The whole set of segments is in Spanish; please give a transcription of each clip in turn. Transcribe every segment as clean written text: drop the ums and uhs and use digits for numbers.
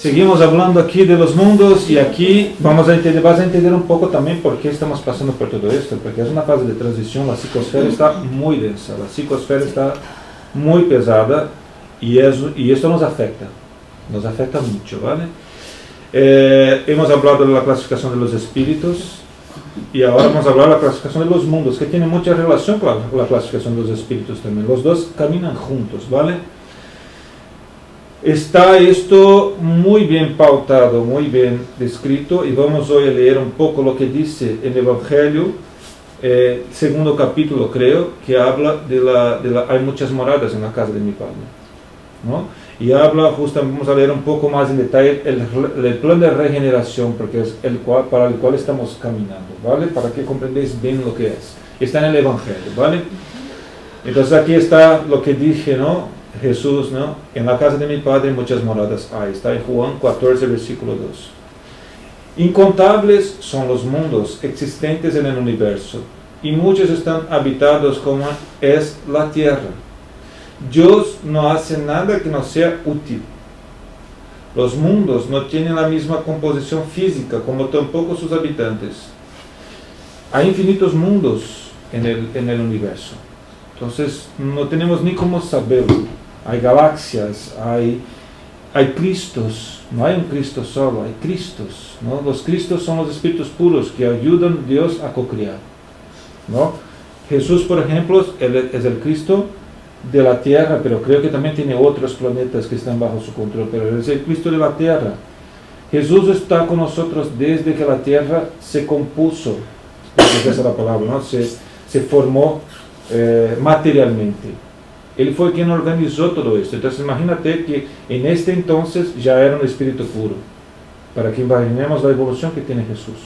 Seguimos hablando aquí de los mundos y aquí vas a entender un poco también por qué estamos pasando por todo esto, porque es una fase de transición, la psicosfera está muy densa, la psicosfera está muy pesada y esto nos afecta mucho, ¿vale? Hemos hablado de la clasificación de los espíritus y ahora vamos a hablar de la clasificación de los mundos, que tiene mucha relación con la clasificación de los espíritus también, los dos caminan juntos, ¿vale? Está esto muy bien pautado, muy bien descrito y vamos hoy a leer un poco lo que dice el Evangelio, segundo capítulo creo, que habla hay muchas moradas en la casa de mi Padre, ¿no? Y habla justamente, vamos a leer un poco más en detalle el plan de regeneración, porque es para el cual estamos caminando, ¿vale? Para que comprendáis bien lo que es. Está en el Evangelio, ¿vale? Entonces aquí está lo que dije, ¿no? Jesús, ¿no? En la casa de mi Padre muchas moradas hay. Está en Juan 14, versículo 2. Incontables son los mundos existentes en el universo, y muchos están habitados como es la tierra. Dios no hace nada que no sea útil. Los mundos no tienen la misma composición física, como tampoco sus habitantes. Hay infinitos mundos en el universo. Entonces, no tenemos ni cómo saberlo. Hay galaxias, hay Cristos, no hay un Cristo solo, hay Cristos, ¿no? Los Cristos son los espíritus puros que ayudan a Dios a co-crear, ¿no? Jesús, por ejemplo, es el Cristo de la tierra, pero creo que también tiene otros planetas que están bajo su control, pero Él es el Cristo de la tierra. Jesús está con nosotros desde que la tierra se compuso, esa es la palabra, ¿no? Se formó materialmente. Él fue quien organizó todo esto. Entonces imagínate que en este entonces ya era un espíritu puro, para que imaginemos la evolución que tiene Jesús,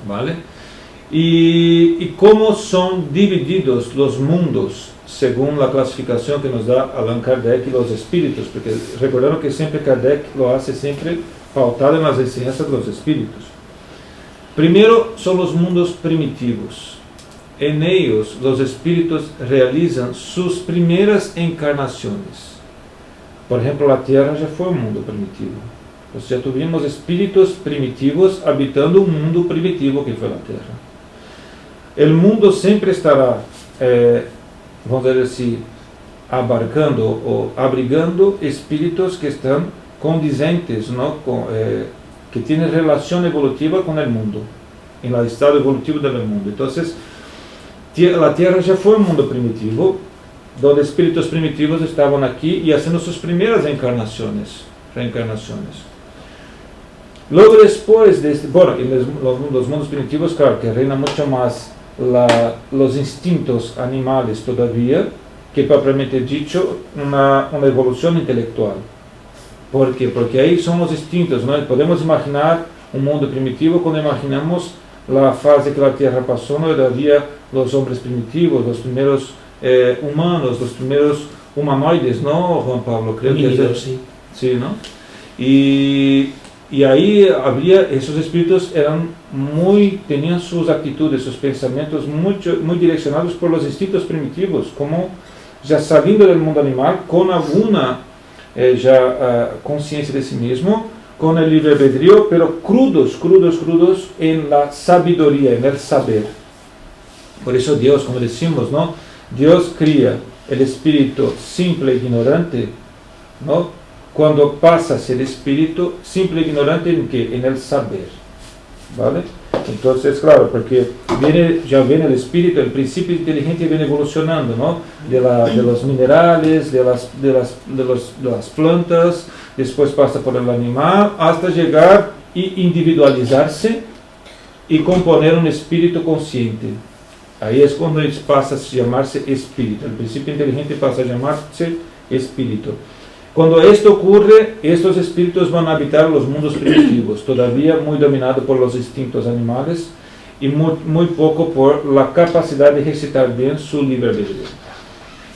¿vale? Y cómo son divididos los mundos según la clasificación que nos da Allan Kardec y los espíritus, porque recordando que siempre Kardec lo hace siempre pautado en las enseñanzas de los espíritus. Primero son los mundos primitivos. En ellos los espíritus realizan sus primeras encarnaciones. Por ejemplo, la tierra ya fue un mundo primitivo. Entonces ya tuvimos espíritus primitivos habitando un mundo primitivo que fue la tierra. El mundo siempre estará, vamos a decir, abarcando o abrigando espíritus que están condizentes, ¿no? Que tienen relación evolutiva con el mundo, en el estado evolutivo del mundo. Entonces, la tierra ya fue un mundo primitivo, donde espíritus primitivos estaban aquí y haciendo sus primeras reencarnaciones. Luego después de en los mundos primitivos, claro, que reina mucho más los instintos animales todavía, que propiamente dicho una evolución intelectual. ¿Por qué? Porque ahí son los instintos, ¿no? Podemos imaginar un mundo primitivo cuando imaginamos la fase que la tierra pasó, ¿no? Había los hombres primitivos, los primeros humanos, los primeros humanoides, ¿no, Juan Pablo? Creo que sí. Sí, ¿no? Y ahí habría, esos espíritus tenían sus actitudes, sus pensamientos muy direccionados por los instintos primitivos, como ya saliendo del mundo animal, con alguna conciencia de sí mismo, con el libre albedrío, pero crudos en la sabiduría, en el saber. Por eso Dios, como decimos, ¿no? Dios cría el espíritu simple e ignorante, ¿no? Cuando pasa a ser espíritu simple e ignorante en qué? En el saber, ¿vale? Entonces, claro, porque ya viene el espíritu, el principio inteligente viene evolucionando, ¿no? De los minerales, de las plantas, después pasa por el animal, hasta llegar y individualizarse y componer un espíritu consciente. Ahí es cuando pasa a llamarse espíritu. El principio inteligente pasa a llamarse espíritu. Cuando esto ocurre, estos espíritus van a habitar los mundos primitivos, todavía muy dominados por los instintos animales y muy poco por la capacidad de ejercitar bien su libre albedrío,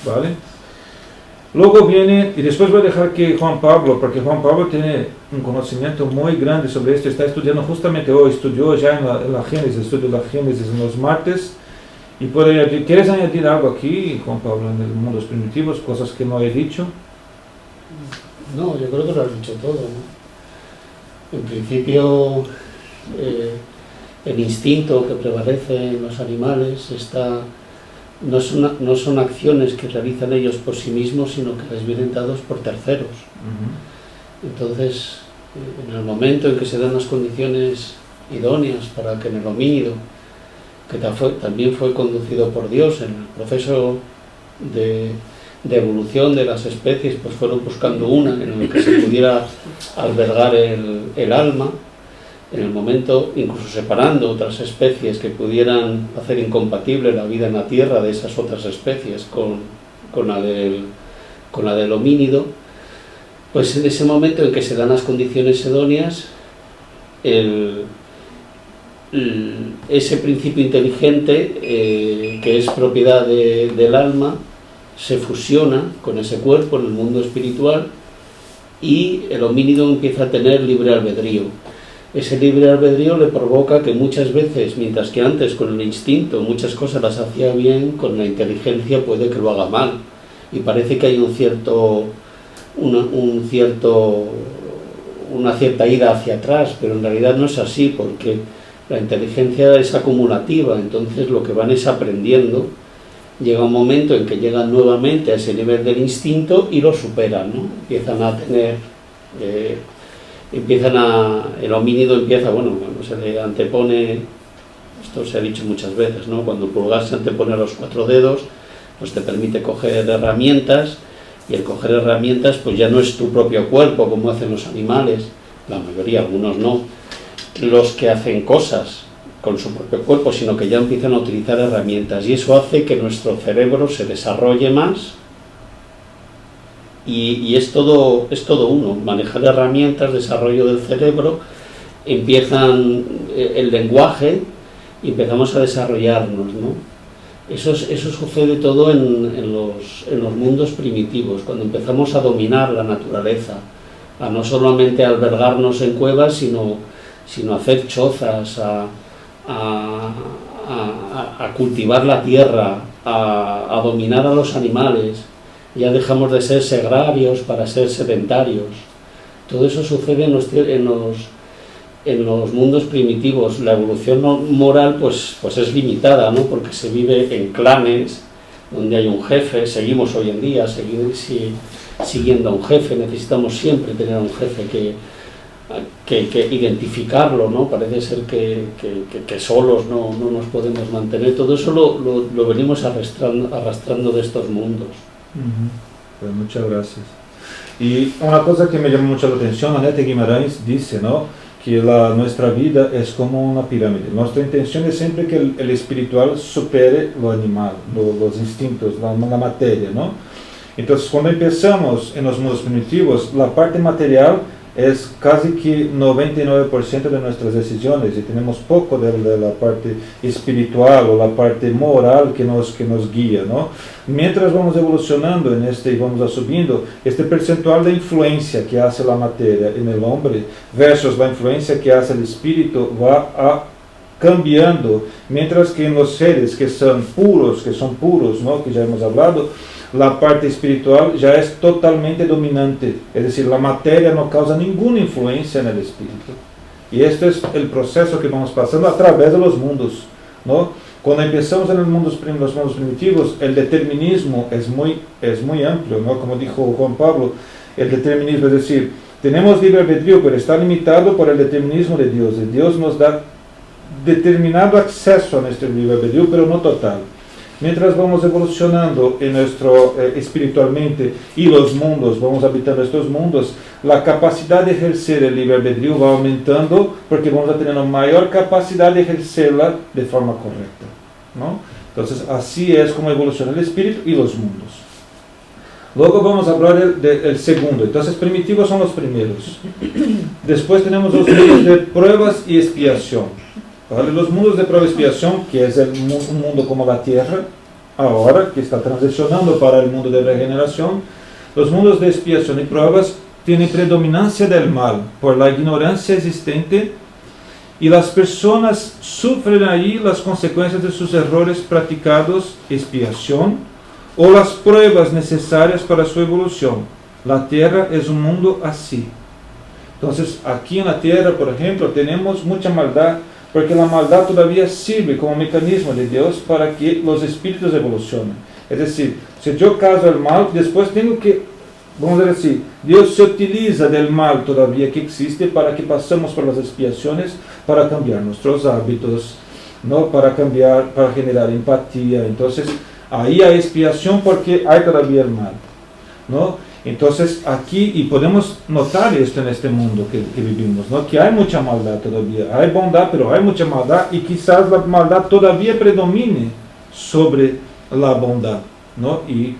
¿vale? Luego viene, y después voy a dejar que Juan Pablo, porque Juan Pablo tiene un conocimiento muy grande sobre esto, está estudiando justamente hoy, estudió ya en la Génesis, estudió la Génesis en los martes, y ¿quieres añadir algo aquí, Juan Pablo, en los mundos primitivos, cosas que no he dicho? No, yo creo que lo has dicho todo, ¿no? En principio, el instinto que prevalece en los animales no son acciones que realizan ellos por sí mismos, sino que les vienen dados por terceros. Entonces, en el momento en que se dan las condiciones idóneas para que en el homínido, que también fue conducido por Dios en el proceso de evolución de las especies, pues fueron buscando una en la que se pudiera albergar el alma, en el momento, incluso separando otras especies que pudieran hacer incompatible la vida en la Tierra de esas otras especies con la del homínido, pues en ese momento en que se dan las condiciones idóneas, ese principio inteligente que es propiedad del alma se fusiona con ese cuerpo en el mundo espiritual y el homínido empieza a tener libre albedrío. Ese libre albedrío le provoca que muchas veces, mientras que antes con el instinto muchas cosas las hacía bien, con la inteligencia puede que lo haga mal. Y parece que hay una cierta ida hacia atrás, pero en realidad no es así, porque la inteligencia es acumulativa, entonces lo que van es aprendiendo. Llega un momento en que llegan nuevamente a ese nivel del instinto y lo superan, ¿no? Empiezan a tener... el homínido empieza, bueno, cuando se le antepone, esto se ha dicho muchas veces, ¿no? Cuando el pulgar se antepone a los 4 dedos, pues te permite coger herramientas, y el coger herramientas pues ya no es tu propio cuerpo como hacen los animales, la mayoría, algunos no, los que hacen cosas con su propio cuerpo, sino que ya empiezan a utilizar herramientas, y eso hace que nuestro cerebro se desarrolle más. Y es todo uno, manejar herramientas, desarrollo del cerebro, empiezan el lenguaje y empezamos a desarrollarnos, ¿no? Eso sucede todo en los mundos primitivos, cuando empezamos a dominar la naturaleza, a no solamente albergarnos en cuevas, sino hacer chozas, a cultivar la tierra, a dominar a los animales. Ya dejamos de ser segrarios para ser sedentarios. Todo eso sucede en los mundos primitivos. La evolución moral pues es limitada, ¿no? Porque se vive en clanes donde hay un jefe. Seguimos hoy en día siguiendo a un jefe. Necesitamos siempre tener a un jefe que identificarlo, ¿no? Parece ser que solos no nos podemos mantener. Todo eso lo venimos arrastrando de estos mundos. Pues muchas gracias. Y una cosa que me llama mucho la atención, Anete Guimarães dice, ¿no?, que nuestra vida es como una pirámide. Nuestra intención es siempre que el espiritual supere lo animal, los instintos, la materia, ¿no? Entonces, cuando empezamos en los mundos primitivos, la parte material es casi que 99% de nuestras decisiones, y tenemos poco de la parte espiritual o la parte moral que nos guía, ¿no? Mientras vamos evolucionando y vamos subiendo, este percentual de influencia que hace la materia en el hombre versus la influencia que hace el espíritu va cambiando, mientras que en los seres que son puros, ¿no?, que ya hemos hablado, la parte espiritual ya es totalmente dominante, es decir, la materia no causa ninguna influencia en el espíritu. Y este es el proceso que vamos pasando a través de los mundos, ¿no? Cuando empezamos en los mundos primitivos, el determinismo es muy amplio, ¿no? Como dijo Juan Pablo, el determinismo, es decir, tenemos libre albedrío, pero está limitado por el determinismo de Dios. Dios nos da determinado acceso a nuestro libre albedrío, pero no total. Mientras vamos evolucionando espiritualmente y los mundos, vamos habitando estos mundos, la capacidad de ejercer el libre albedrío va aumentando porque vamos a tener una mayor capacidad de ejercerla de forma correcta, ¿no? Entonces, así es como evoluciona el espíritu y los mundos. Luego vamos a hablar del segundo. Entonces, primitivos son los primeros. Después tenemos los mundos de pruebas y expiación. ¿Vale? Los mundos de prueba y expiación, que es un mundo como la Tierra, ahora que está transicionando para el mundo de regeneración, los mundos de expiación y pruebas tienen predominancia del mal por la ignorancia existente, y las personas sufren ahí las consecuencias de sus errores practicados, expiación, o las pruebas necesarias para su evolución, La tierra es un mundo así. Entonces, aquí en la tierra, por ejemplo, tenemos mucha maldad, porque la maldad todavía sirve como mecanismo de Dios para que los espíritus evolucionen. Es decir, si yo caso el mal, después tengo que, vamos a decir, Dios se utiliza del mal todavía que existe para que pasemos por las expiaciones, para cambiar nuestros hábitos, ¿no? Para cambiar, para generar empatía. Entonces, ahí hay expiación porque hay todavía el mal, ¿no? Entonces, aquí, y podemos notar esto en este mundo que vivimos, ¿no? Que hay mucha maldad todavía, hay bondad, pero hay mucha maldad, y quizás la maldad todavía predomine sobre la bondad, ¿no? Y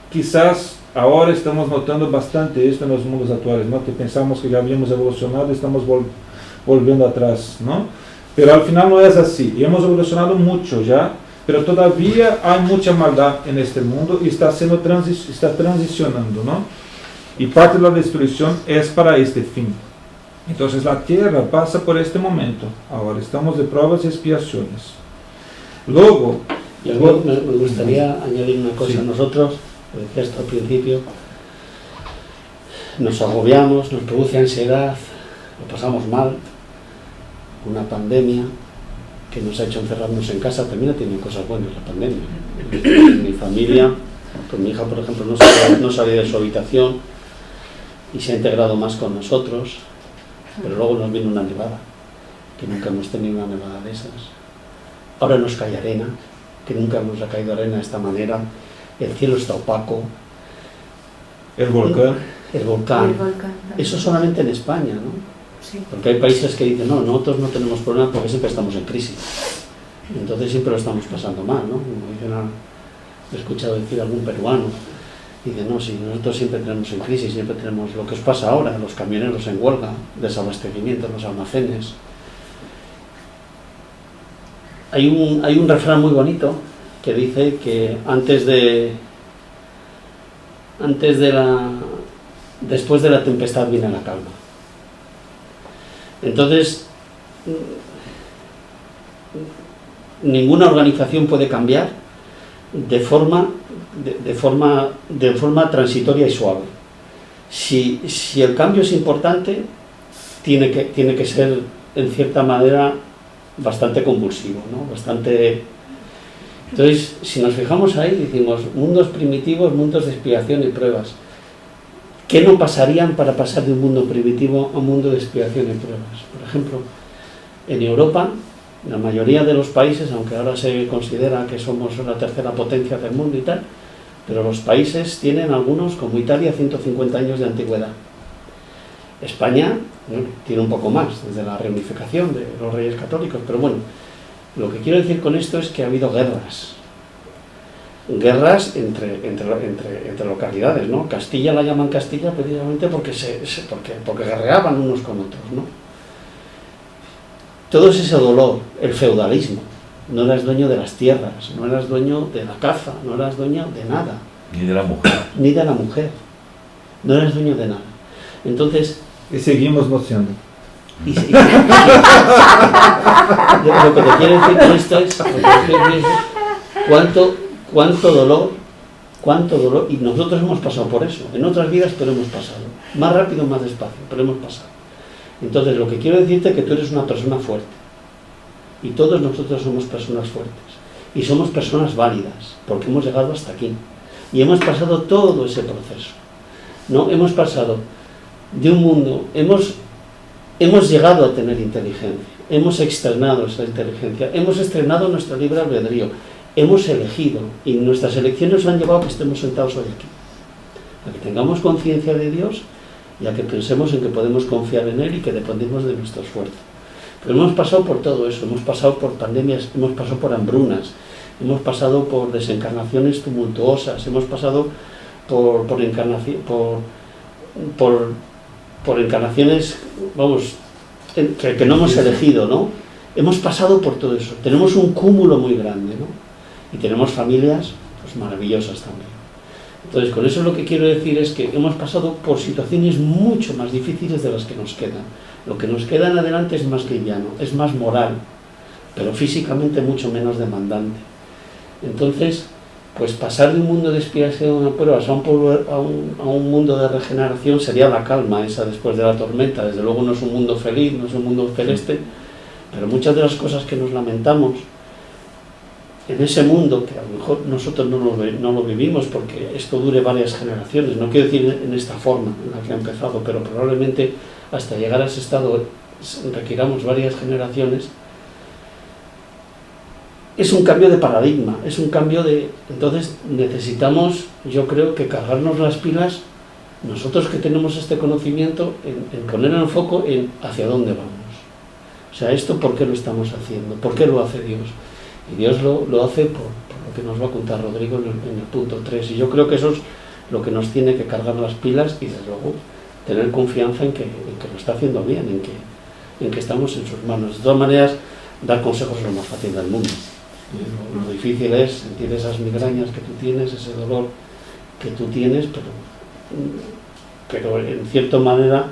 quizás ahora estamos notando bastante esto en los mundos actuales, ¿no? Que pensamos que ya habíamos evolucionado y estamos volviendo atrás, ¿no? Pero al final no es así, y hemos evolucionado mucho ya, pero todavía hay mucha maldad en este mundo y está transicionando, ¿no? Y parte de la destrucción es para este fin. Entonces la tierra pasa por este momento. Ahora estamos de pruebas y expiaciones. Luego, y a mí me gustaría añadir una cosa. Sí. Nosotros, lo decía esto al principio, nos agobiamos, nos produce ansiedad, lo pasamos mal, una pandemia que nos ha hecho encerrarnos en casa. También ha tenido cosas buenas la pandemia. En mi familia, pues mi hija, por ejemplo, no salía de su habitación y se ha integrado más con nosotros, pero luego nos vino una nevada, que nunca hemos tenido una nevada de esas. Ahora nos cae arena, que nunca nos ha caído arena de esta manera. El cielo está opaco. El volcán. El volcán. Eso solamente en España, ¿no? Sí. Porque hay países que dicen, no, nosotros no tenemos problemas porque siempre estamos en crisis. Entonces siempre lo estamos pasando mal, ¿no? Como dicen, he escuchado decir algún peruano, dice, no, si nosotros siempre tenemos en crisis, siempre tenemos lo que os pasa ahora, los camioneros en huelga, desabastecimiento en los almacenes. Hay un refrán muy bonito que dice que después de la tempestad viene la calma. Entonces, ninguna organización puede cambiar de forma transitoria y suave. Si el cambio es importante, tiene que ser en cierta manera bastante convulsivo, ¿no? Entonces, si nos fijamos ahí, decimos mundos primitivos, mundos de expiación y pruebas. ¿Qué no pasarían para pasar de un mundo primitivo a un mundo de expiación y pruebas? Por ejemplo, en Europa, la mayoría de los países, aunque ahora se considera que somos la tercera potencia del mundo y tal, pero los países tienen algunos, como Italia, 150 años de antigüedad. España tiene un poco más, desde la reunificación de los reyes católicos, pero bueno, lo que quiero decir con esto es que ha habido guerras entre localidades, ¿no? Castilla la llaman Castilla precisamente porque guerreaban unos con otros, ¿no? Todo ese dolor, el feudalismo, no eras dueño de las tierras, no eras dueño de la caza, no eras dueño de nada. Ni de la mujer. Ni de la mujer. No eras dueño de nada. Entonces... Y seguimos no siendo. Lo que te quiero decir con esto es cuánto dolor, y nosotros hemos pasado por eso, en otras vidas, pero hemos pasado, más rápido, más despacio, pero hemos pasado. Entonces lo que quiero decirte es que tú eres una persona fuerte, y todos nosotros somos personas fuertes, y somos personas válidas, porque hemos llegado hasta aquí, y hemos pasado todo ese proceso, ¿no? Hemos pasado de un mundo, hemos llegado a tener inteligencia, hemos externado esa inteligencia, hemos estrenado nuestro libre albedrío, hemos elegido, y nuestras elecciones han llevado a que estemos sentados hoy aquí, a que tengamos conciencia de Dios y a que pensemos en que podemos confiar en Él y que dependemos de nuestro esfuerzo. Pero hemos pasado por todo eso, hemos pasado por pandemias, hemos pasado por hambrunas, hemos pasado por desencarnaciones tumultuosas, hemos pasado por encarnaciones, vamos, que no hemos elegido, ¿no? Hemos pasado por todo eso, tenemos un cúmulo muy grande, ¿no? Y tenemos familias pues maravillosas también. Entonces, con eso lo que quiero decir es que hemos pasado por situaciones mucho más difíciles de las que nos quedan. Lo que nos queda en adelante es más liviano, es más moral, pero físicamente mucho menos demandante. Entonces, pues pasar de un mundo de expiación a pruebas a un mundo de regeneración sería la calma esa después de la tormenta. Desde luego no es un mundo feliz, no es un mundo celeste, pero muchas de las cosas que nos lamentamos en ese mundo, que a lo mejor nosotros no lo vivimos porque esto dure varias generaciones, no quiero decir en esta forma en la que ha empezado, pero probablemente hasta llegar a ese estado requiramos varias generaciones. Es un cambio de paradigma, es un cambio de... Entonces necesitamos, yo creo, que cargarnos las pilas, nosotros que tenemos este conocimiento, en poner el foco en hacia dónde vamos. O sea, esto ¿por qué lo estamos haciendo? ¿Por qué lo hace Dios? Y Dios lo hace por lo que nos va a contar Rodrigo en el punto 3. Y yo creo que eso es lo que nos tiene que cargar las pilas y, desde luego, tener confianza en que lo está haciendo bien, en que estamos en sus manos. De todas maneras, dar consejos es lo más fácil del mundo. Lo difícil es sentir esas migrañas que tú tienes, ese dolor que tú tienes, pero en cierta manera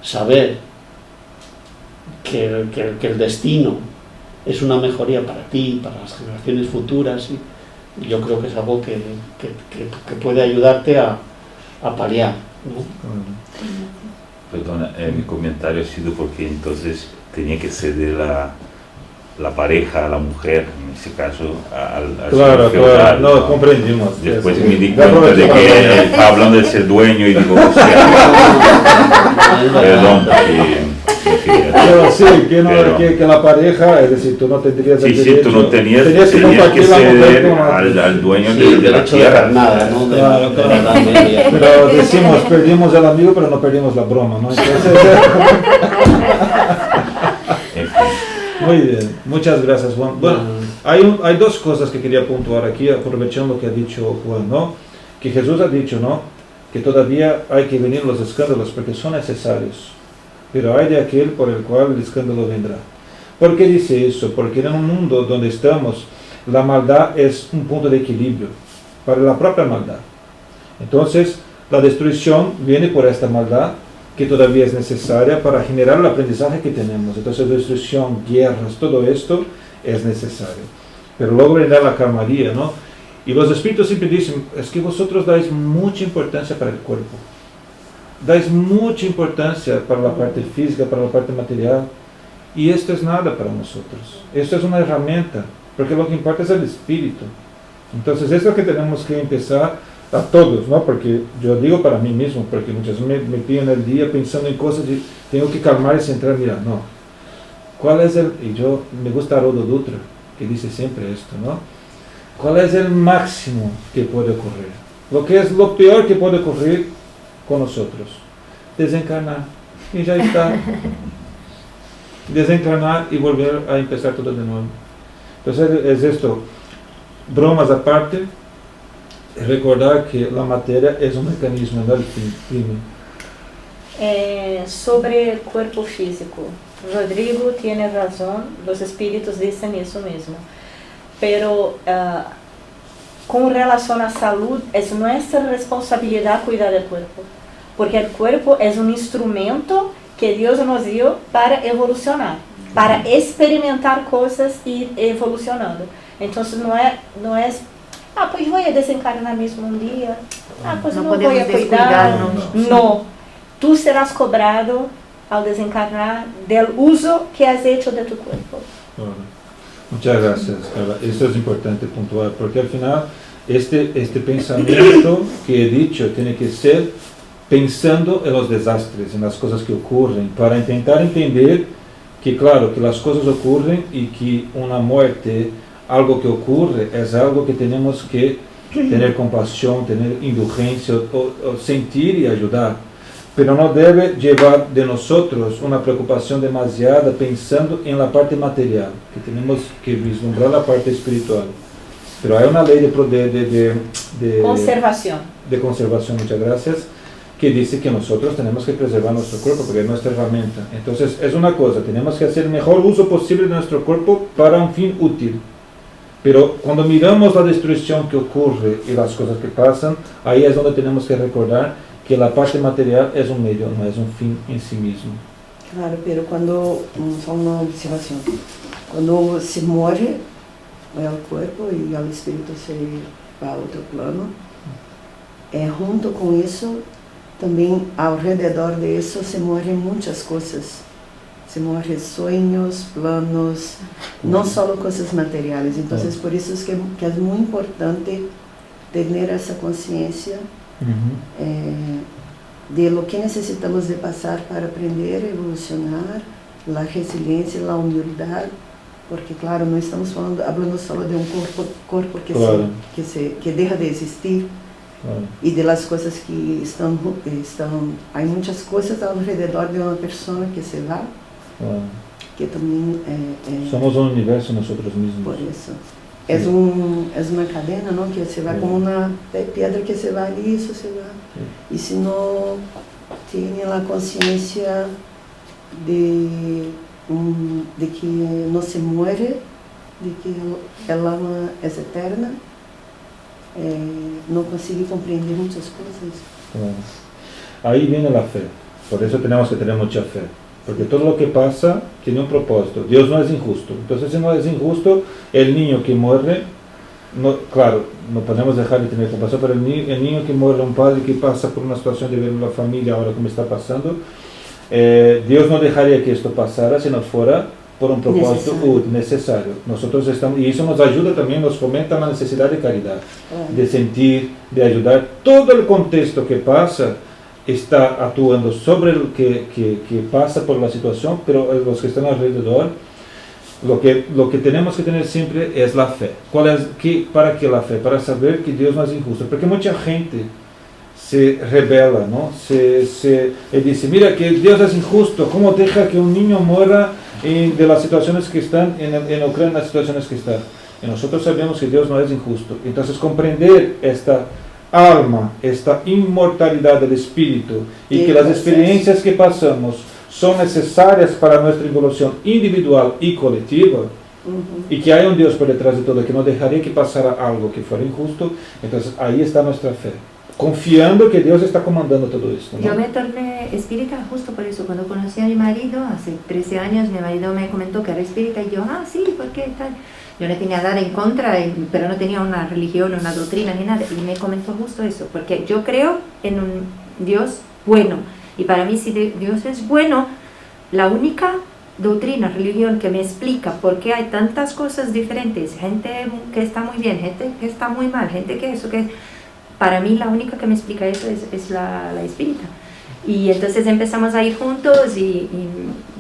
saber que el destino es una mejoría para ti, para las generaciones futuras, y yo creo que es algo que puede ayudarte a paliar, ¿no? Perdona, mi comentario ha sido porque entonces tenía que ceder la pareja, la mujer, en este caso, al Claro, señor feudal, claro, no, ¿no? comprendimos. Después Sí. me di cuenta de que estaba hablando de ser dueño y digo, o sea, perdón, Pero sí, Pero- que la pareja, es decir, tú no tendrías el sí, derecho, tú no tenías que compartir que la mujer ceder con la- al dueño Sí, de la derecho de tierra. nada, ¿no? De Claro, la claro. Edad Media. Pero decimos, perdimos el amigo, pero no perdimos la broma, ¿no? Entonces, En fin. muy bien, muchas gracias, Juan. Bueno, hay dos cosas que quería puntuar aquí, aprovechando lo que ha dicho Juan, ¿no? Que Jesús ha dicho, ¿no? Que todavía hay que venir los escándalos porque son necesarios, pero hay de aquel por el cual el escándalo vendrá. ¿Por qué dice eso? Porque en un mundo donde estamos, la maldad es un punto de equilibrio para la propia maldad. Entonces, la destrucción viene por esta maldad que todavía es necesaria para generar el aprendizaje que tenemos. Entonces, destrucción, guerras, todo esto es necesario. Pero luego vendrá la calmaría, ¿no? Y los espíritus siempre dicen, es que vosotros dais mucha importancia para el cuerpo. Dais mucha importancia para la parte física, para la parte material. Y esto es nada para nosotros. Esto es una herramienta, porque lo que importa es el espíritu. Entonces, esto es lo que tenemos que empezar a todos, ¿no? Porque yo digo para mí mismo, porque muchas veces me pillan el día pensando en cosas y tengo que calmar y centrar, mira, no. ¿Cuál es el...? Y yo, me gusta Haroldo Dutra, que dice siempre esto, ¿no? ¿Cuál es el máximo que puede ocurrir? Lo que es lo peor que puede ocurrir con nosotros. Desencarnar. Y ya está. Desencarnar y volver a empezar todo de nuevo. Entonces es esto. Bromas aparte, recordar que la materia es un mecanismo, no el fin. Dime. Sobre el cuerpo físico, Rodrigo tiene razón, los espíritus dicen eso mismo, pero con relación a salud, es nuestra responsabilidad cuidar del cuerpo, porque el cuerpo es un instrumento que Dios nos dio para evolucionar, para experimentar cosas y evolucionando. Entonces no es pues voy a desencarnar mismo un día, pues No no voy podemos a cuidar. descuidarnos. No, tú serás cobrado al desencarnar del uso que has hecho de tu cuerpo. Bueno, muchas gracias, Carla. Esto es importante puntuar, porque al final este pensamiento que he dicho tiene que ser pensando en los desastres, en las cosas que ocurren, para intentar entender que, claro, que las cosas ocurren y que una muerte, algo que ocurre, es algo que tenemos que tener compasión, tener indulgencia, o sentir y ayudar. Pero no debe llevar de nosotros una preocupación demasiada pensando en la parte material, que tenemos que vislumbrar la parte espiritual. Pero hay una ley de Conservación. de conservación, muchas gracias, que dice que nosotros tenemos que preservar nuestro cuerpo porque es nuestra herramienta. Entonces es una cosa, tenemos que hacer el mejor uso posible de nuestro cuerpo para un fin útil. Pero cuando miramos la destrucción que ocurre y las cosas que pasan, ahí es donde tenemos que recordar que la parte material es un medio, no es un fin en sí mismo. Claro, pero cuando, só uma observação, quando se muere el cuerpo y el espíritu se para outro plano. Junto com isso, também ao redor disso se morrem muitas coisas. Se morrem sonhos, planos, não só coisas materiais. Então, por isso que é muito importante ter essa consciência de lo que necessitamos de passar para aprender, evolucionar, a resiliência, a humildade, porque, claro, não estamos falando só de um corpo que, claro, que deixa de existir, claro, e de las coisas que estão há muitas coisas ao redor de uma pessoa que se vai, claro, que também somos um universo nós mesmos. Por isso. É uma cadena, não? Que se vai como uma pedra que se vai ali, isso se vai. E se não tem a consciência de que não se muere, de que ela é eterna, não consigo compreender muitas coisas. Claro. Aí vem a fé. Por isso temos que ter muita fé. Porque todo lo que pasa tiene un propósito. Dios no es injusto. Entonces, si no es injusto, el niño que muere, no, claro, no podemos dejar de tener compasión, pero el niño que muere, un padre que pasa por una situación de ver la familia ahora como está pasando, Dios no dejaría que esto pasara si no fuera por un propósito necesario. Nosotros estamos, y eso nos ayuda también, nos fomenta la necesidad de caridad, de sentir, de ayudar. Todo el contexto que pasa está actuando sobre el que pasa por la situación, pero los que están alrededor, lo que tenemos que tener siempre es la fe. ¿Para qué la fe? Para saber que Dios no es injusto. Porque mucha gente se rebela, ¿no? Y dice, mira que Dios es injusto, ¿cómo deja que un niño muera de las situaciones que están en Ucrania, las situaciones que están? Y nosotros sabemos que Dios no es injusto. Entonces comprender esta alma, esta inmortalidad del espíritu y que las experiencias que pasamos son necesarias para nuestra evolución individual y colectiva, y que hay un Dios por detrás de todo que no dejaría que pasara algo que fuera injusto. Entonces ahí está nuestra fe, confiando que Dios está comandando todo esto, ¿no? Yo me torné espírita justo por eso. Cuando conocí a mi marido hace 13 años, mi marido me comentó que era espírita y yo, sí, ¿por qué tal? Yo no tenía nada en contra, pero no tenía una religión, una doctrina ni nada. Y me comentó justo eso, porque yo creo en un Dios bueno. Y para mí, si Dios es bueno, la única doctrina, religión que me explica por qué hay tantas cosas diferentes, gente que está muy bien, gente que está muy mal, gente que eso, que para mí la única que me explica eso es la espírita. Y entonces empezamos a ir juntos y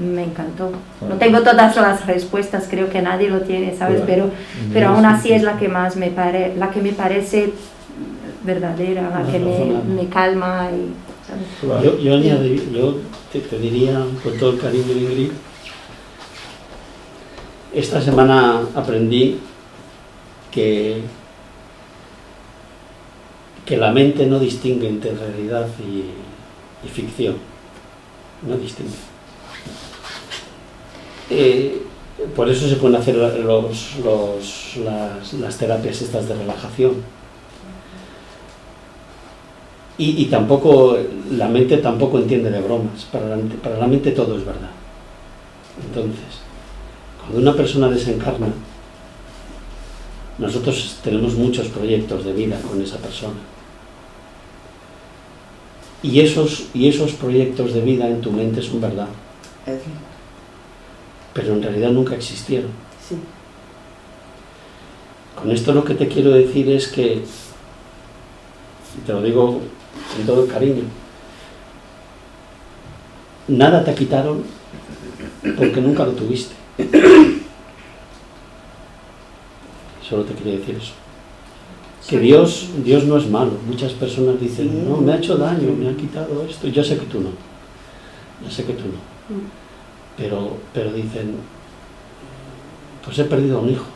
me encantó. No tengo todas las respuestas, creo que nadie lo tiene, ¿sabes? Pero aún así es la que más me parece verdadera, la que me calma. ¿Sabes? Yo te diría con todo el cariño, Ingrid, esta semana aprendí que la mente no distingue entre realidad y ficción, no distingue. Por eso se pueden hacer las terapias estas de relajación. Y tampoco, la mente tampoco entiende de bromas. Para la mente todo es verdad. Entonces, cuando una persona desencarna, nosotros tenemos muchos proyectos de vida con esa persona. Y esos proyectos de vida en tu mente son verdad. Pero en realidad nunca existieron. Sí. Con esto lo que te quiero decir es que, y te lo digo con todo el cariño, nada te quitaron porque nunca lo tuviste. Solo te quería decir eso. Que Dios no es malo. Muchas personas dicen, no, me ha hecho daño, me ha quitado esto. Yo sé que tú no. Pero dicen, pues he perdido a un hijo,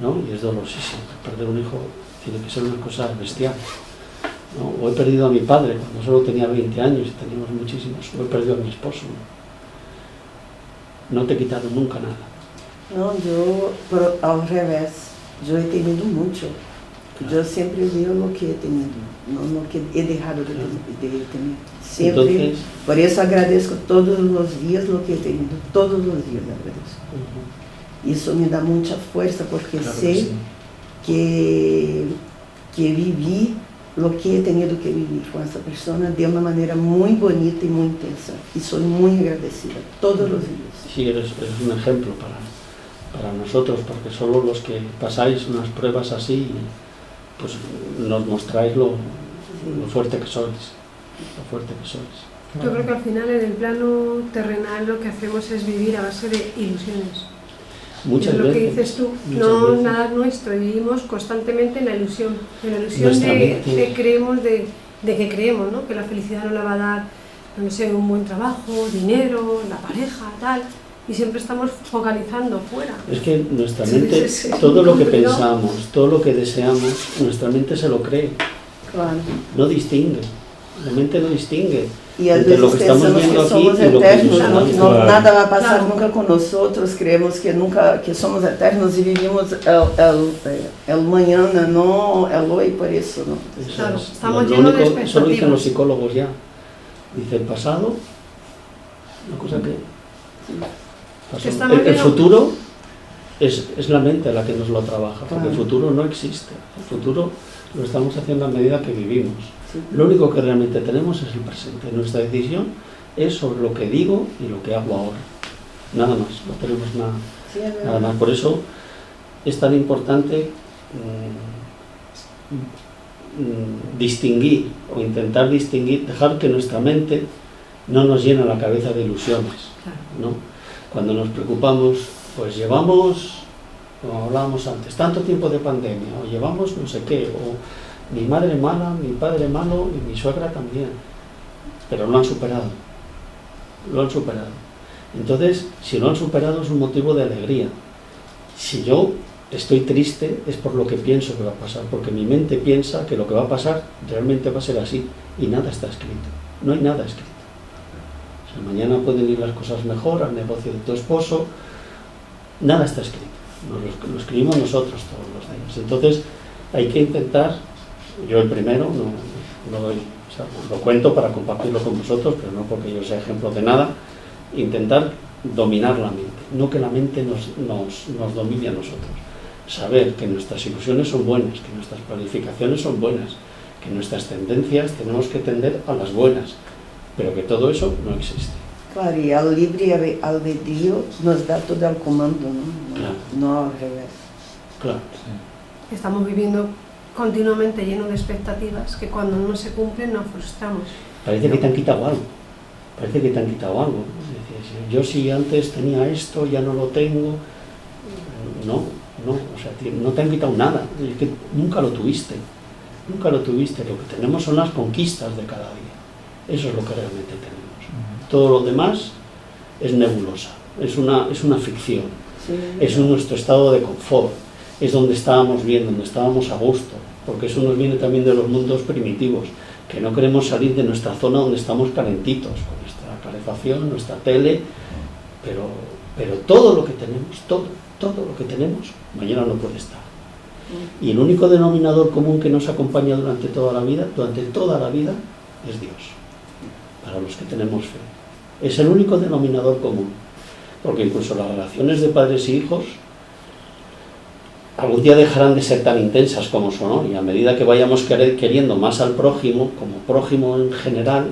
¿no? Y es dolorosísimo. Perder un hijo tiene que ser una cosa bestial, ¿no? O he perdido a mi padre cuando solo tenía 20 años y teníamos muchísimos. O he perdido a mi esposo, ¿no? No te quitaron nunca nada. No, yo, al revés. Yo he tenido mucho. Yo siempre veo lo que he tenido, no lo que he dejado de tener. Siempre. Entonces, por eso agradezco todos los días lo que he tenido. Todos los días agradezco. Eso me da mucha fuerza porque sé que viví lo que he tenido que vivir con esa persona de una manera muy bonita y muy intensa. Y soy muy agradecida todos los días. Sí, eres un ejemplo para nosotros, porque solo los que pasáis unas pruebas así, pues nos mostráis lo fuerte que sois. Lo fuerte que sois. Yo creo que al final en el plano terrenal lo que hacemos es vivir a base de ilusiones. Muchas es lo veces, que dices tú, muchas no veces. nada nuestro, y vivimos constantemente en la ilusión Nuestra mente. de que creemos, ¿no? Que la felicidad nos la va a dar, no sé, un buen trabajo, dinero, la pareja, tal, y siempre estamos focalizando fuera. Es que nuestra mente, todo lo que pensamos, todo lo que deseamos, nuestra mente se lo cree, Claro. no distingue, la mente no distingue. Y a entre veces lo que estamos pensamos viendo que aquí somos y lo que eternos, ilusionamos. Claro. nada va a pasar Claro. nunca con nosotros, creemos que somos eternos y vivimos el mañana, no el hoy, por eso, ¿no? Eso Claro, es. estamos Lo llenos de único, eso lo dicen los expectativas. psicólogos ya. Dice el pasado, una cosa que pasó. Que estamos El llenos- futuro es la mente la que nos lo trabaja, porque el Claro. futuro no existe. El futuro lo estamos haciendo a medida que vivimos. Sí. Lo único que realmente tenemos es el presente. Nuestra decisión es sobre lo que digo y lo que hago ahora. Nada más, no tenemos nada. Sí, es Nada verdad. más. Por eso es tan importante distinguir o intentar distinguir, dejar que nuestra mente no nos llene la cabeza de ilusiones, Claro. ¿no? Cuando nos preocupamos, pues llevamos, como hablábamos antes, tanto tiempo de pandemia, o llevamos no sé qué, o mi madre mala, mi padre malo y mi suegra también, pero lo han superado, lo han superado. Entonces, si lo han superado es un motivo de alegría. Si yo estoy triste es por lo que pienso que va a pasar, porque mi mente piensa que lo que va a pasar realmente va a ser así, y nada está escrito, no hay nada escrito. O sea, mañana pueden ir las cosas mejor, al negocio de tu esposo, nada está escrito, lo escribimos nosotros todos los días. Entonces hay que intentar, yo el primero, no doy, o sea, lo cuento para compartirlo con vosotros, pero no porque yo sea ejemplo de nada, intentar dominar la mente, no que la mente nos domine a nosotros. Saber que nuestras ilusiones son buenas, que nuestras planificaciones son buenas, que nuestras tendencias tenemos que tender a las buenas, pero que todo eso no existe. Claro, y al libre albedrío nos da todo el comando, ¿no? Claro. No al revés. Claro. Estamos viviendo continuamente llenos de expectativas que cuando no se cumplen nos frustramos. Parece que te han quitado algo. Parece que te han quitado algo. Dices, yo si antes tenía esto, ya no lo tengo. No, o sea, no te han quitado nada. Es que nunca lo tuviste. Nunca lo tuviste. Lo que tenemos son las conquistas de cada día. Eso es lo que realmente tenemos. Todo lo demás es nebulosa. Es una ficción. Sí, Es nuestro estado de confort. Es donde estábamos bien, donde estábamos a gusto. Porque eso nos viene también de los mundos primitivos, que no queremos salir de nuestra zona donde estamos calentitos, con nuestra calefacción, nuestra tele, pero todo lo que tenemos, todo lo que tenemos, mañana no puede estar. Y el único denominador común que nos acompaña durante toda la vida, es Dios, para los que tenemos fe. Es el único denominador común, porque incluso las relaciones de padres y hijos algún día dejarán de ser tan intensas como son hoy, y a medida que vayamos queriendo más al prójimo, como prójimo en general,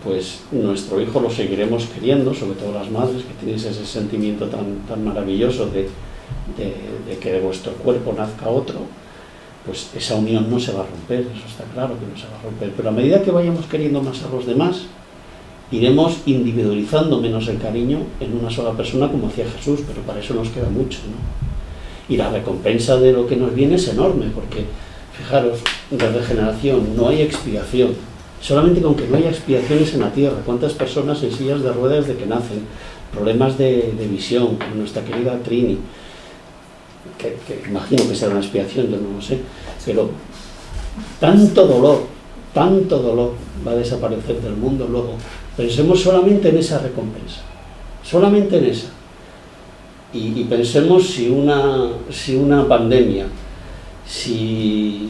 pues nuestro hijo lo seguiremos queriendo, sobre todo las madres, que tenéis ese sentimiento tan maravilloso de que de vuestro cuerpo nazca otro, pues esa unión no se va a romper, eso está claro que no se va a romper, pero a medida que vayamos queriendo más a los demás, iremos individualizando menos el cariño en una sola persona como hacía Jesús, pero para eso nos queda mucho, ¿no? Y la recompensa de lo que nos viene es enorme, porque, fijaros, de regeneración no hay expiación. Solamente con que no haya expiaciones en la tierra. ¿Cuántas personas en sillas de ruedas de que nacen? Problemas de visión, como nuestra querida Trini, que imagino que será una expiación, yo no lo sé, pero tanto dolor va a desaparecer del mundo. Luego, pensemos solamente en esa recompensa, solamente en esa. Y pensemos si una pandemia, si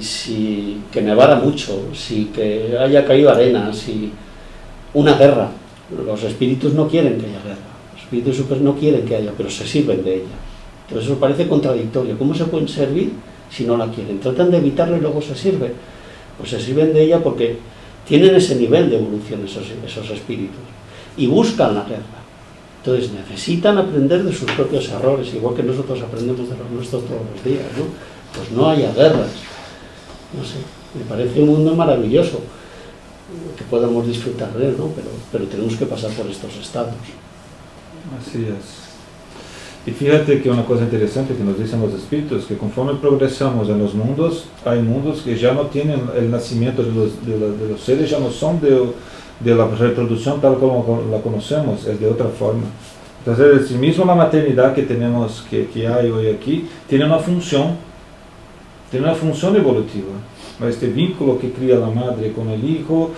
que nevara mucho, si que haya caído arena, si una guerra. Los espíritus no quieren que haya guerra, los espíritus super no quieren que haya, pero se sirven de ella. Entonces eso parece contradictorio. ¿Cómo se pueden servir si no la quieren. Tratan de evitarla y luego se sirven. Pues se sirven de ella porque tienen ese nivel de evolución esos espíritus y buscan la guerra. Entonces necesitan aprender de sus propios errores, igual que nosotros aprendemos de los nuestros todos los días, ¿no? Pues no haya guerras. No sé, me parece un mundo maravilloso que podamos disfrutar de él, ¿no? Pero tenemos que pasar por estos estados. Así es. Y fíjate que una cosa interesante que nos dicen los espíritus, que conforme progresamos en los mundos, hay mundos que ya no tienen el nacimiento de los seres, ya no son de la reproducción tal como la conocemos, es de otra forma. Entonces, el mismo la maternidad que tenemos, que hay hoy aquí, tiene una función evolutiva. Este vínculo que cría la madre con el hijo,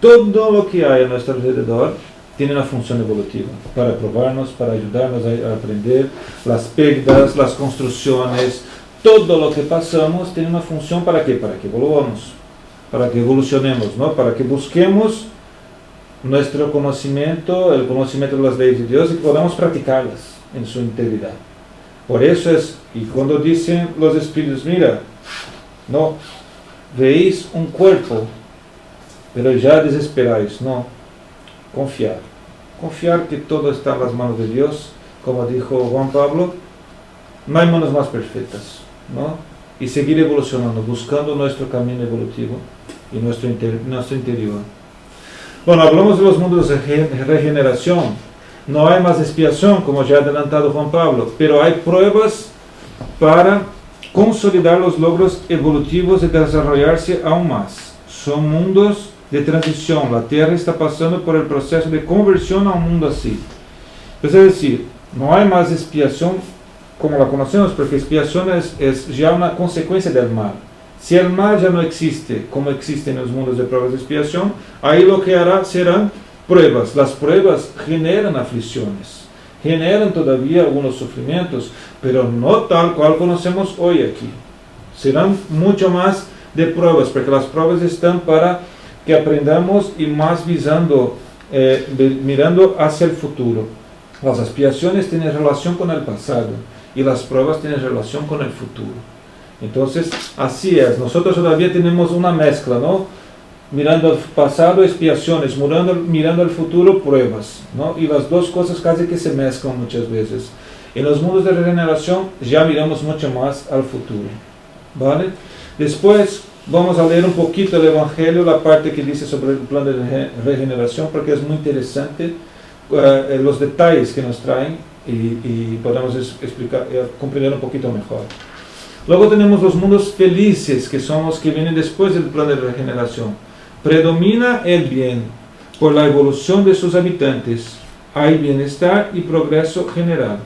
todo lo que hay a nuestro alrededor, tiene una función evolutiva, para probarnos, para ayudarnos a aprender, las pérdidas, las construcciones, todo lo que pasamos tiene una función para qué, para que evoluamos, para que evolucionemos, ¿no? Para que busquemos nuestro conocimiento, el conocimiento de las leyes de Dios y que podamos practicarlas en su integridad. Por eso es, y cuando dicen los espíritus, mira, no, veis un cuerpo, pero ya desesperáis, no, confiar que todo está en las manos de Dios, como dijo Juan Pablo, no hay manos más perfectas, ¿no? Y seguir evolucionando, buscando nuestro camino evolutivo y nuestro interior. Bueno, hablamos de los mundos de regeneración. No hay más expiación, como ya ha adelantado Juan Pablo, pero hay pruebas para consolidar los logros evolutivos y desarrollarse aún más. Son mundos de transición. La Tierra está pasando por el proceso de conversión a un mundo así. Es decir, no hay más expiación como la conocemos, porque expiación es ya una consecuencia del mal. Si el mal ya no existe como existe en los mundos de pruebas de expiación, ahí lo que hará serán pruebas. Las pruebas generan aflicciones, generan todavía algunos sufrimientos, pero no tal cual conocemos hoy aquí. Serán mucho más de pruebas, porque las pruebas están para que aprendamos y más mirando hacia el futuro. Las expiaciones tienen relación con el pasado y las pruebas tienen relación con el futuro. Entonces, así es, nosotros todavía tenemos una mezcla, ¿no? Mirando al pasado, expiaciones, mirando al futuro, pruebas, ¿no? Y las dos cosas casi que se mezclan muchas veces. En los mundos de regeneración ya miramos mucho más al futuro, ¿vale? Después vamos a leer un poquito el Evangelio, la parte que dice sobre el plan de regeneración, porque es muy interesante los detalles que nos traen y podemos explicar, comprender un poquito mejor. Luego tenemos los mundos felices, que son los que vienen después del plan de regeneración. Predomina el bien por la evolución de sus habitantes. Hay bienestar y progreso general.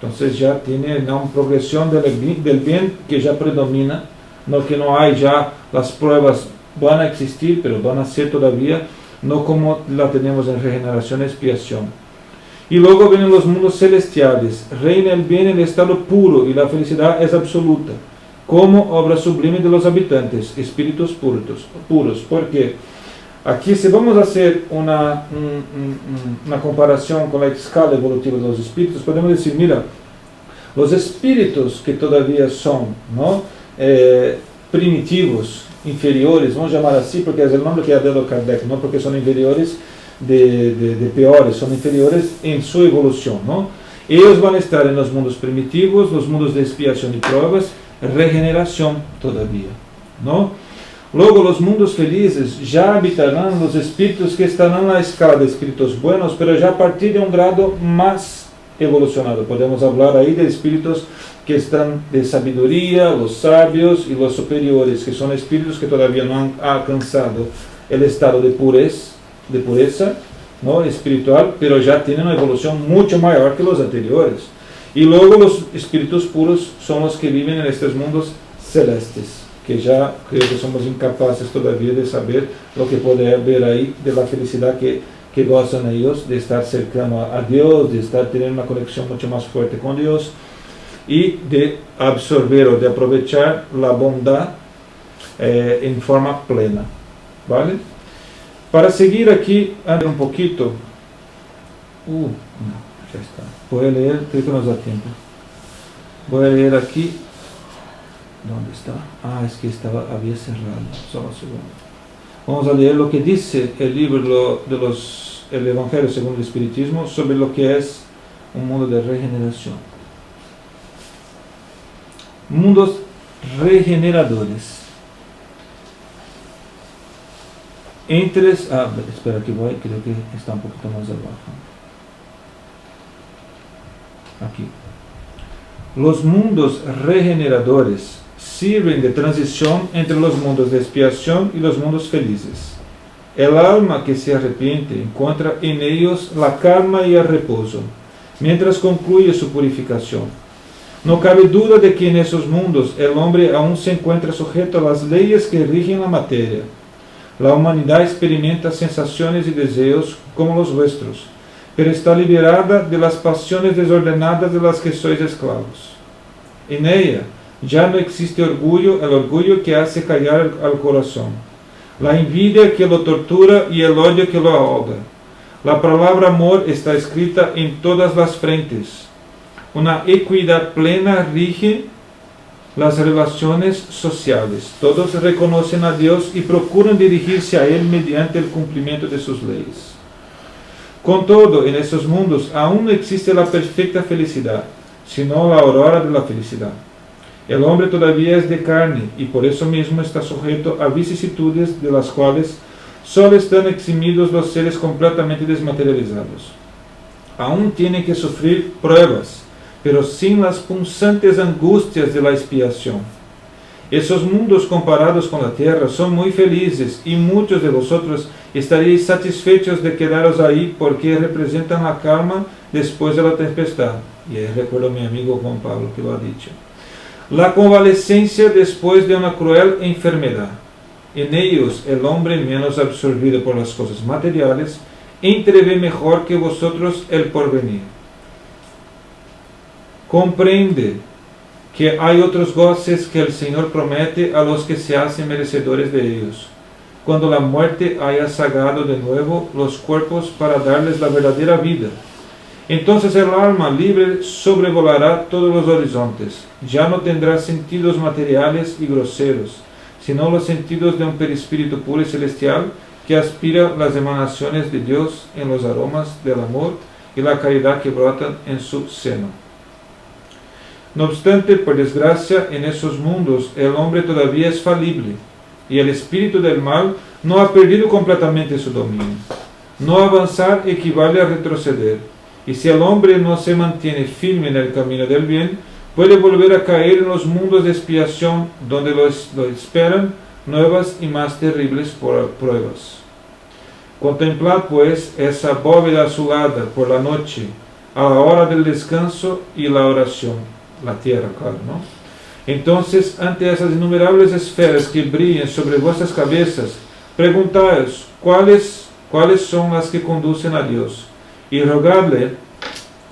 Entonces ya tiene una progresión del bien que ya predomina, no que no hay ya, las pruebas van a existir, pero van a ser todavía, no como la tenemos en regeneración y expiación. Y luego vienen los mundos celestiales. Reina el bien en el estado puro y la felicidad es absoluta, como obra sublime de los habitantes, espíritus puros. Porque aquí, si vamos a hacer una comparación con la escala evolutiva de los espíritus, podemos decir, mira, los espíritus que todavía son, ¿no? Primitivos, inferiores, vamos llamar así porque es el nombre que ha dado Kardec, no porque son inferiores de peores, son inferiores en su evolución, ¿no? Ellos van a estar en los mundos primitivos, los mundos de expiación y pruebas, regeneración todavía, ¿no? Luego los mundos felices ya habitarán los espíritus que estarán en la escala de espíritus buenos, pero ya a partir de un grado más evolucionado. Podemos hablar ahí de espíritus que están de sabiduría, los sabios y los superiores, que son espíritus que todavía no han alcanzado el estado de pureza, ¿no? Espiritual, pero ya tienen una evolución mucho mayor que los anteriores. Y luego los espíritus puros son los que viven en estos mundos celestes, que ya creo que somos incapaces todavía de saber lo que puede haber ahí, de la felicidad que gozan ellos, de estar cercano a Dios, de estar teniendo una conexión mucho más fuerte con Dios y de absorber o de aprovechar la bondad en forma plena, ¿vale? Para seguir aquí, un poquito, ya está, voy a leer, creo que nos da tiempo, voy a leer aquí ¿Dónde está? Ah, es que había cerrado. Solo un segundo. Vamos a leer lo que dice el libro el Evangelio según el Espiritismo sobre lo que es un mundo de regeneración. Mundos regeneradores. Espera que voy, creo que está un poquito más abajo. Aquí. Los mundos regeneradores sirven de transición entre los mundos de expiación y los mundos felices. El alma que se arrepiente encuentra en ellos la calma y el reposo, mientras concluye su purificación. No cabe duda de que en esos mundos el hombre aún se encuentra sujeto a las leyes que rigen la materia. La humanidad experimenta sensaciones y deseos como los vuestros, pero está liberada de las pasiones desordenadas de las que sois esclavos. En ella ya no existe orgullo, el orgullo que hace callar al corazón, la envidia que lo tortura y el odio que lo ahoga. La palabra amor está escrita en todas las frentes. Una equidad plena rige las relaciones sociales. Todos reconocen a Dios y procuran dirigirse a Él mediante el cumplimiento de sus leyes. Con todo, en esos mundos aún no existe la perfecta felicidad, sino la aurora de la felicidad. El hombre todavía es de carne y por eso mismo está sujeto a vicisitudes de las cuales solo están eximidos los seres completamente desmaterializados. Aún tienen que sufrir pruebas, pero sin las punzantes angustias de la expiación. Esos mundos comparados con la tierra son muy felices y muchos de vosotros estaréis satisfechos de quedaros ahí porque representan la calma después de la tempestad. Y ahí recuerdo a mi amigo Juan Pablo que lo ha dicho. La convalescencia después de una cruel enfermedad. En ellos el hombre menos absorbido por las cosas materiales entrevé mejor que vosotros el porvenir. Comprende que hay otros goces que el Señor promete a los que se hacen merecedores de ellos, cuando la muerte haya sagado de nuevo los cuerpos para darles la verdadera vida. Entonces el alma libre sobrevolará todos los horizontes, ya no tendrá sentidos materiales y groseros, sino los sentidos de un perispíritu puro y celestial que aspira las emanaciones de Dios en los aromas del amor y la caridad que brotan en su seno. No obstante, por desgracia, en esos mundos el hombre todavía es falible, y el espíritu del mal no ha perdido completamente su dominio. No avanzar equivale a retroceder, y si el hombre no se mantiene firme en el camino del bien, puede volver a caer en los mundos de expiación, donde lo esperan nuevas y más terribles pruebas. Contemplad, pues, esa bóveda azulada por la noche, a la hora del descanso y la oración. La tierra, claro, ¿no? Entonces, ante esas innumerables esferas que brillan sobre vuestras cabezas, preguntaos cuáles son las que conducen a Dios, y rogadle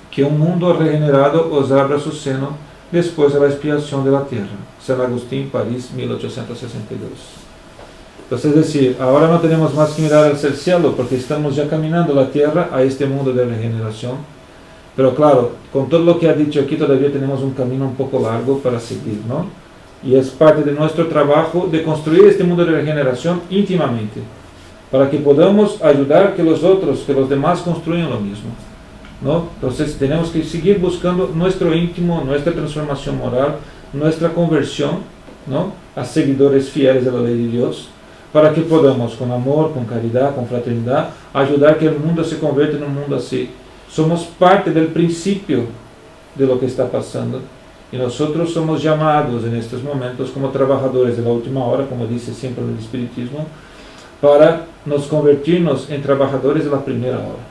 que un mundo regenerado os abra su seno después de la expiación de la tierra. San Agustín, París, 1862. Entonces, es decir, ahora no tenemos más que mirar hacia el cielo, porque estamos ya caminando la tierra a este mundo de regeneración. Pero claro, con todo lo que ha dicho aquí todavía tenemos un camino un poco largo para seguir, ¿no? Y es parte de nuestro trabajo de construir este mundo de regeneración íntimamente, para que podamos ayudar que los demás construyan lo mismo, ¿no? Entonces tenemos que seguir buscando nuestro íntimo, nuestra transformación moral, nuestra conversión, ¿no? A seguidores fieles de la ley de Dios, para que podamos con amor, con caridad, con fraternidad, ayudar que el mundo se convierta en un mundo así. Somos parte del principio de lo que está pasando y nosotros somos llamados en estos momentos como trabajadores de la última hora, como dice siempre el Espiritismo, para nos convertirnos en trabajadores de la primera hora.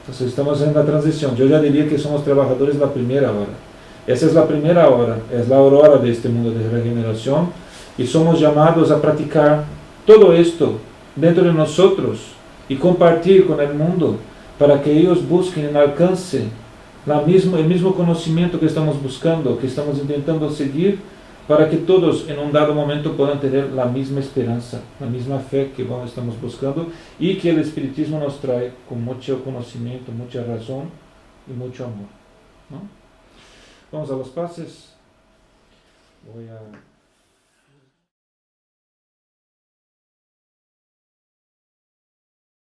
Entonces estamos en la transición. Yo ya diría que somos trabajadores de la primera hora. Esa es la primera hora, es la aurora de este mundo de regeneración y somos llamados a practicar todo esto dentro de nosotros y compartir con el mundo, para que ellos busquen y alcancen el mismo conocimiento que estamos buscando, que estamos intentando seguir, para que todos en un dado momento puedan tener la misma esperanza, la misma fe que estamos buscando y que el Espiritismo nos trae con mucho conocimiento, mucha razón y mucho amor, ¿no? Vamos a los pases. Voy a